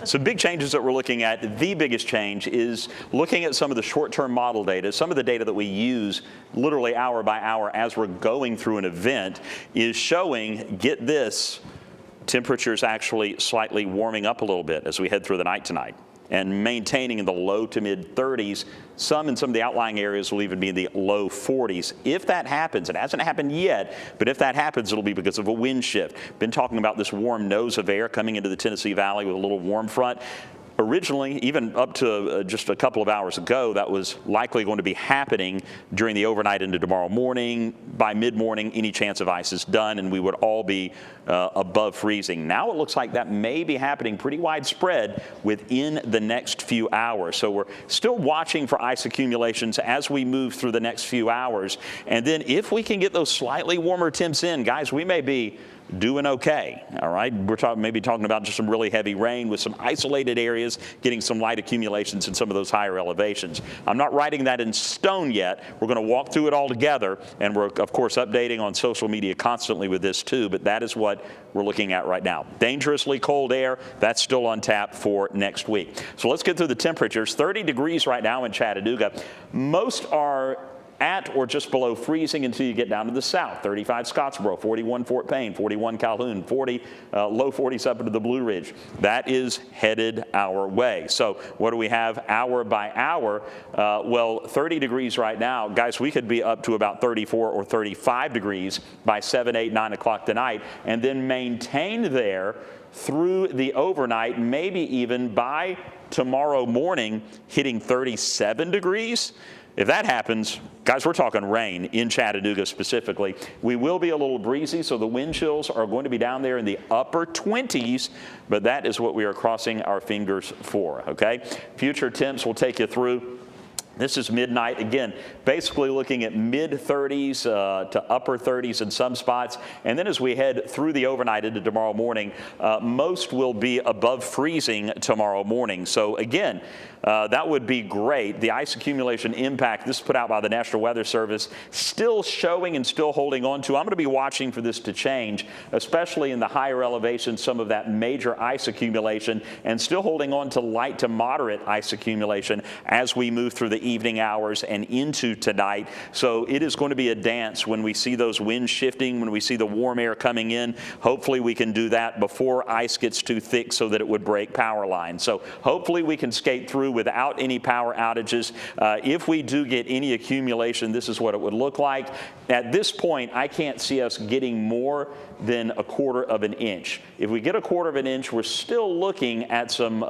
Some big changes that we're looking at. The biggest change is looking at some of the short-term model data, some of the data that we use literally hour by hour as we're going through an event is showing, get this, temperatures actually slightly warming up a little bit as we head through the night tonight and maintaining in the low to mid 30s. Some in some of the outlying areas will even be in the low 40s. If that happens, it hasn't happened yet, but if that happens, it'll be because of a wind shift. Been talking about this warm nose of air coming into the Tennessee Valley with a little warm front. Originally, even up to just a couple of hours ago, that was likely going to be happening during the overnight into tomorrow morning. By mid-morning, any chance of ice is done, and we would all be above freezing. Now it looks like that may be happening pretty widespread within the next few hours. So we're still watching for ice accumulations as we move through the next few hours. And then if we can get those slightly warmer temps in, guys, we may be doing okay, all right? We're maybe talking about just some really heavy rain with some isolated areas, getting some light accumulations in some of those higher elevations. I'm not writing that in stone yet. We're going to walk through it all together, and we're, of course, updating on social media constantly with this too, but that is what we're looking at right now. Dangerously cold air, that's still on tap for next week. So let's get through the temperatures. 30 degrees right now in Chattanooga. Most are at or just below freezing until you get down to the south. 35 Scottsboro, 41 Fort Payne, 41 Calhoun, 40, low 40s up into the Blue Ridge. That is headed our way. So what do we have hour by hour? Well, 30 degrees right now. Guys, we could be up to about 34 or 35 degrees by 7, 8, 9 o'clock tonight, and then maintain there through the overnight, maybe even by tomorrow morning hitting 37 degrees. If that happens, guys, we're talking rain in Chattanooga specifically. We will be a little breezy, so the wind chills are going to be down there in the upper 20s, but that is what we are crossing our fingers for, okay? Future temps will take you through. This is midnight. Again, basically looking at mid-30s to upper 30s in some spots. And then as we head through the overnight into tomorrow morning, most will be above freezing tomorrow morning. So again, that would be great. The ice accumulation impact, this is put out by the National Weather Service, still showing and still holding on to. I'm going to be watching for this to change, especially in the higher elevations, some of that major ice accumulation, and still holding on to light to moderate ice accumulation as we move through the evening hours and into tonight. So it is going to be a dance when we see those winds shifting, when we see the warm air coming in. Hopefully we can do that before ice gets too thick so that it would break power lines. So hopefully we can skate through without any power outages. If we do get any accumulation, this is what it would look like. At this point, I can't see us getting more than a quarter of an inch. If we get a quarter of an inch, we're still looking at some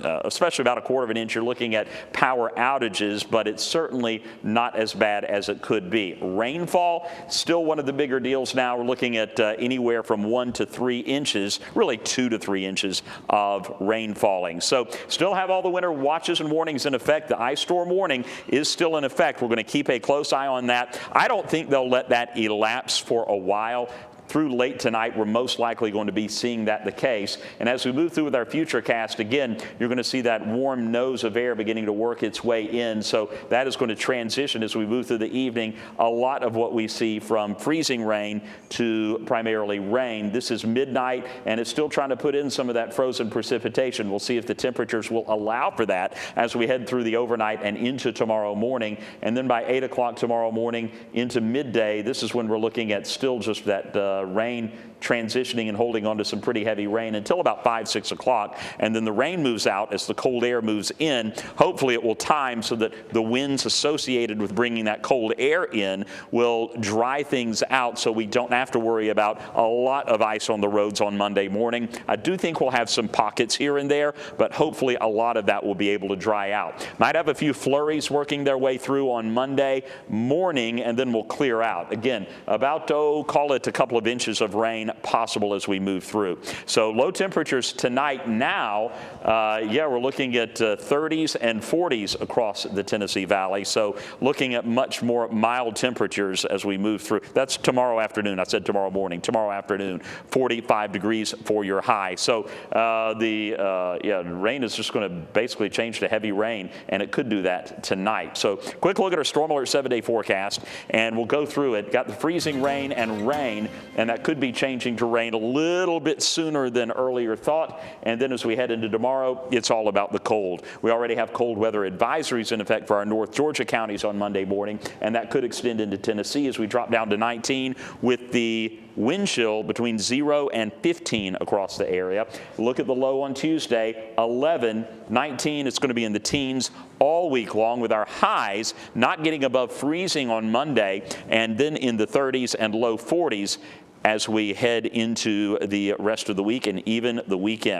especially about a quarter of an inch, you're looking at power outages, but it's certainly not as bad as it could be. Rainfall, still one of the bigger deals now. We're looking at anywhere from 1 to 3 inches, really 2 to 3 inches of rain falling. So still have all the winter watches and warnings in effect. The ice storm warning is still in effect. We're going to keep a close eye on that. I don't think they'll let that elapse for a while. Through late tonight, we're most likely going to be seeing that the case. And as we move through with our future cast, again, you're going to see that warm nose of air beginning to work its way in. So that is going to transition as we move through the evening. A lot of what we see from freezing rain to primarily rain. This is midnight, and it's still trying to put in some of that frozen precipitation. We'll see if the temperatures will allow for that as we head through the overnight and into tomorrow morning. And then by 8 o'clock tomorrow morning into midday, this is when we're looking at still just that rain transitioning and holding on to some pretty heavy rain until about 5, 6 o'clock. And then the rain moves out as the cold air moves in. Hopefully it will time so that the winds associated with bringing that cold air in will dry things out so we don't have to worry about a lot of ice on the roads on Monday morning. I do think we'll have some pockets here and there, but hopefully a lot of that will be able to dry out. Might have a few flurries working their way through on Monday morning, and then we'll clear out. Again, about, call it a couple of inches of rain possible as we move through. So low temperatures tonight now, we're looking at 30s and 40s across the Tennessee Valley. So looking at much more mild temperatures as we move through. That's tomorrow afternoon. I said tomorrow morning. Tomorrow afternoon, 45 degrees for your high. So the rain is just going to basically change to heavy rain, and it could do that tonight. So quick look at our Storm Alert 7-day forecast, and we'll go through it. Got the freezing rain, and that could be changed changing to rain a little bit sooner than earlier thought. And then as we head into tomorrow, it's all about the cold. We already have cold weather advisories in effect for our North Georgia counties on Monday morning, and that could extend into Tennessee as we drop down to 19 with the wind chill between 0 and 15 across the area. Look at the low on Tuesday, 11, 19. It's going to be in the teens all week long, with our highs not getting above freezing on Monday, and then in the 30s and low 40s as we head into the rest of the week and even the weekend.